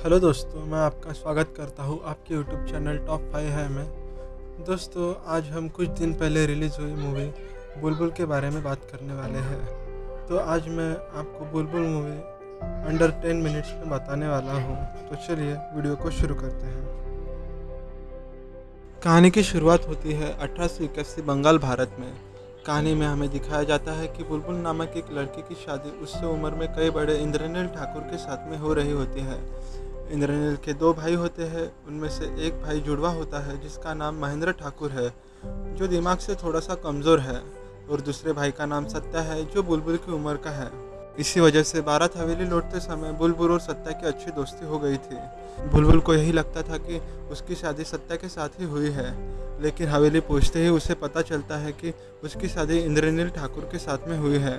Hello दोस्तों, मैं आपका स्वागत करता हूँ आपके यूट्यूब चैनल टॉप 5 है में। दोस्तों, आज हम कुछ दिन पहले रिलीज़ हुई मूवी बुलबुल के बारे में बात करने वाले हैं। तो आज मैं आपको बुलबुल मूवी अंडर 10 मिनट्स में बताने वाला हूँ। तो चलिए वीडियो को शुरू करते हैं। कहानी की शुरुआत होती है 1881 बंगाल, भारत में। कहानी में हमें दिखाया जाता है कि बुलबुल नामक एक लड़की की शादी उससे उम्र में कई बड़े इंद्रनील ठाकुर के साथ में हो रही होती है। इंद्रनील के 2 भाई होते हैं। उनमें से एक भाई जुड़वा होता है जिसका नाम महेंद्र ठाकुर है, जो दिमाग से थोड़ा सा कमज़ोर है, और दूसरे भाई का नाम सत्या है, जो बुलबुल की उम्र का है। इसी वजह से बारात हवेली लौटते समय बुलबुल और सत्या की अच्छी दोस्ती हो गई थी। बुलबुल को यही लगता था कि उसकी शादी सत्या के साथ ही हुई है, लेकिन हवेली पहुंचते ही उसे पता चलता है कि उसकी शादी इंद्रनील ठाकुर के साथ में हुई है।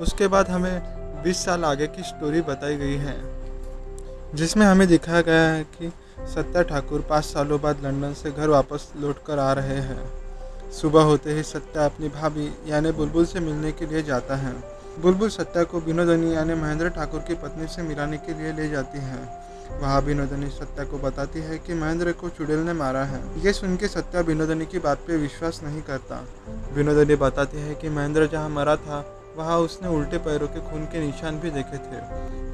उसके बाद हमें 20 साल आगे की स्टोरी बताई गई है, जिसमें हमें दिखाया गया है कि सत्या ठाकुर 5 सालों बाद लंदन से घर वापस लौटकर आ रहे हैं। सुबह होते ही सत्या अपनी भाभी यानी बुलबुल से मिलने के लिए जाता है। बुलबुल सत्या को विनोदनी यानी महेंद्र ठाकुर की पत्नी से मिलाने के लिए ले जाती है। वहाँ विनोदनी सत्या को बताती है कि महेंद्र को चुड़ैल ने मारा है। ये सुन के सत्या विनोदनी की बात पे विश्वास नहीं करता। विनोदनी बताती है कि महेंद्र जहाँ मरा था वहाँ उसने उल्टे पैरों के खून के निशान भी देखे थे।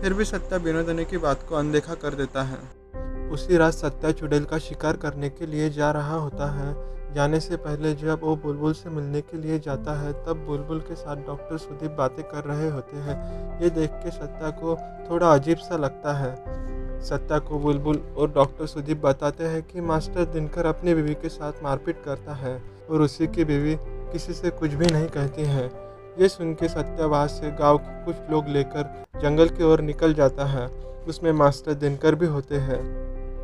फिर भी सत्या विनोदनी की बात को अनदेखा कर देता है। उसी रात सत्या चुड़ैल का शिकार करने के लिए जा रहा होता है। जाने से पहले जब वो बुलबुल से मिलने के लिए जाता है, तब बुलबुल के साथ डॉक्टर सुदीप बातें कर रहे होते हैं। ये देख के सत्या को थोड़ा अजीब सा लगता है। सत्या को बुलबुल और डॉक्टर सुदीप बताते हैं कि मास्टर दिनकर अपनी बीवी के साथ मारपीट करता है और उसी की बीवी किसी से कुछ भी नहीं कहती है। ये सुन के सत्या वहाँ से गांव के कुछ लोग लेकर जंगल की ओर निकल जाता है। उसमें मास्टर दिनकर भी होते हैं।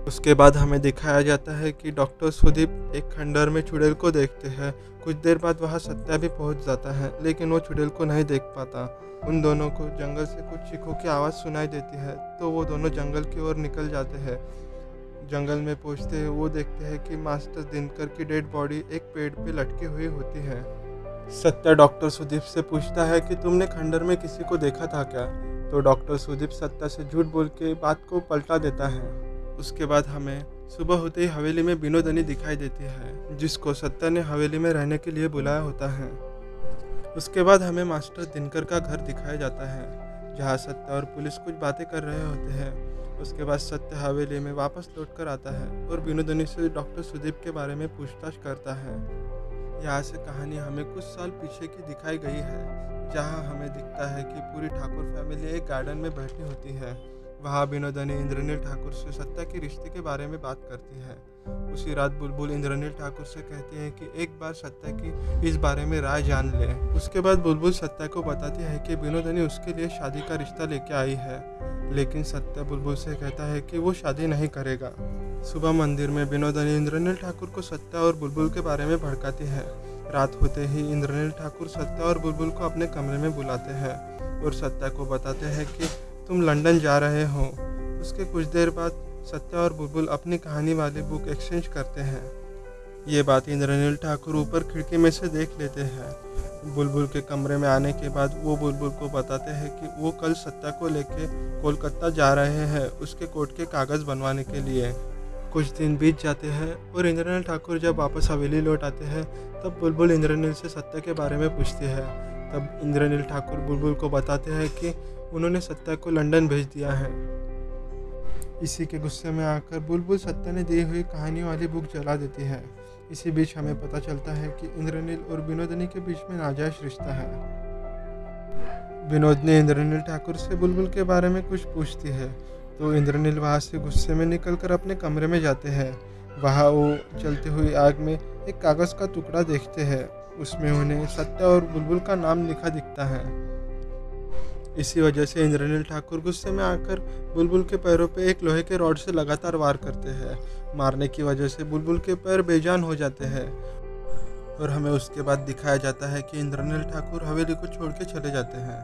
उसके बाद हमें दिखाया जाता है कि डॉक्टर सुदीप एक खंडहर में चुड़ैल को देखते हैं। कुछ देर बाद वहाँ सत्या भी पहुँच जाता है, लेकिन वो चुड़ैल को नहीं देख पाता। उन दोनों को जंगल से कुछ चीखों की आवाज़ सुनाई देती है, तो वो दोनों जंगल की ओर निकल जाते हैं। जंगल में पहुँचते ही वो देखते हैं कि मास्टर दिनकर की डेड बॉडी एक पेड़ पे लटकी हुई होती है। सत्या डॉक्टर सुदीप से पूछता है कि तुमने खंडहर में किसी को देखा था क्या? तो डॉक्टर सुदीप सत्या से झूठ बोल के बात को पलटा देता है। उसके बाद हमें सुबह होते ही हवेली में विनोदनी दिखाई देती है, जिसको सत्या ने हवेली में रहने के लिए बुलाया होता है। उसके बाद हमें मास्टर दिनकर का घर दिखाया जाता है, जहाँ सत्या और पुलिस कुछ बातें कर रहे होते हैं। उसके बाद सत्य हवेली में वापस लौट कर आता है और विनोदनी से डॉक्टर सुदीप के बारे में पूछताछ करता है। यहाँ से कहानी हमें कुछ साल पीछे की दिखाई गई है, जहाँ हमें दिखता है कि पूरी ठाकुर फैमिली एक गार्डन में बैठी होती है। वहाँ विनोदनी इंद्रनील ठाकुर से सत्या के रिश्ते के बारे में बात करती है। उसी रात बुलबुल इंद्रनील ठाकुर से कहती है कि एक बार सत्या की इस बारे में राय जान ले। उसके बाद बुलबुल सत्या को बताती है कि विनोदनी उसके लिए शादी का रिश्ता लेके आई है, लेकिन सत्या बुलबुल से कहता है कि वो शादी नहीं करेगा। सुबह मंदिर में विनोदनी इंद्रनील ठाकुर को सत्या और बुलबुल के बारे में भड़काती है। रात होते ही इंद्रनील ठाकुर सत्या और बुलबुल को अपने कमरे में बुलाते हैं और सत्या को बताते हैं कि तुम लंदन जा रहे हो। उसके कुछ देर बाद सत्या और बुलबुल अपनी कहानी वाली बुक एक्सचेंज करते हैं। ये बात इंद्रनील ठाकुर ऊपर खिड़की में से देख लेते हैं। बुलबुल के कमरे में आने के बाद वो बुलबुल को बताते हैं कि वो कल सत्या को लेके कोलकाता जा रहे हैं, उसके कोर्ट के कागज़ बनवाने के लिए। कुछ दिन बीत जाते हैं और इंद्रनील ठाकुर जब वापस हवेली लौट आते हैं, तब बुलबुल इंद्रनील से सत्या के बारे में पूछती है। तब इंद्रनील ठाकुर बुलबुल को बताते हैं कि उन्होंने सत्या को लंदन भेज दिया है। इसी के गुस्से में आकर बुलबुल सत्या ने दी हुई कहानियों वाली बुक जला देती है। इसी बीच हमें पता चलता है कि इंद्रनील और विनोदनी के बीच में नाजायज रिश्ता है। विनोदनी इंद्रनील ठाकुर से बुलबुल के बारे में कुछ पूछती है, तो इंद्रनील वहाँ से गुस्से में निकलकर अपने कमरे में जाते हैं। वहाँ वो चलती हुई आग में एक कागज़ का टुकड़ा देखते हैं। उसमें उन्हें सत्या और बुलबुल का नाम लिखा दिखता है। इसी वजह से इंद्रनील ठाकुर गुस्से में आकर बुलबुल के पैरों पे एक लोहे के रॉड से लगातार वार करते हैं। मारने की वजह से बुलबुल के पैर बेजान हो जाते हैं और हमें उसके बाद दिखाया जाता है कि इंद्रनील ठाकुर हवेली को छोड़ के चले जाते हैं।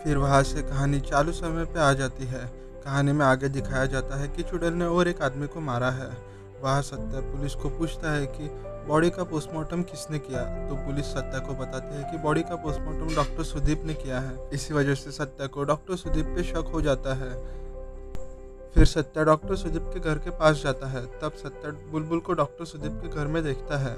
फिर वहाँ से कहानी चालू समय पे आ जाती है। कहानी में आगे दिखाया जाता है कि चुड़ैल ने और एक आदमी को मारा है। वहाँ सत्या पुलिस को पूछता है कि बॉडी का पोस्टमार्टम किसने किया, तो पुलिस सत्या को बताती है कि बॉडी का पोस्टमार्टम डॉक्टर सुदीप ने किया है। इसी वजह से सत्या को डॉक्टर सुदीप पे शक हो जाता है। फिर सत्या डॉक्टर सुदीप के घर के पास जाता है। तब सत्या बुलबुल को डॉक्टर सुदीप के घर में देखता है।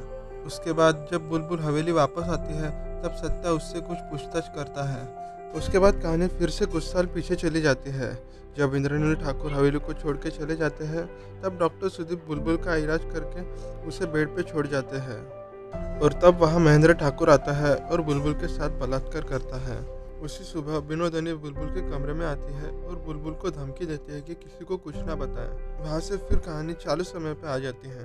उसके बाद जब बुलबुल हवेली वापस आती है तब सत्या उससे कुछ पूछताछ करता है। उसके बाद कहानी फिर से कुछ साल पीछे चली जाती है। जब इंद्रनील ठाकुर हवेली को छोड़ के चले जाते हैं तब डॉक्टर सुदीप बुलबुल का इलाज करके उसे बेड पे छोड़ जाते हैं। और तब वहाँ महेंद्र ठाकुर आता है और बुलबुल के साथ बलात्कार करता है। उसी सुबह विनोदनी बुलबुल के कमरे में आती है और बुलबुल को धमकी देती है कि किसी को कुछ ना बताए। वहाँ से फिर कहानी चालू समय पे आ जाती है।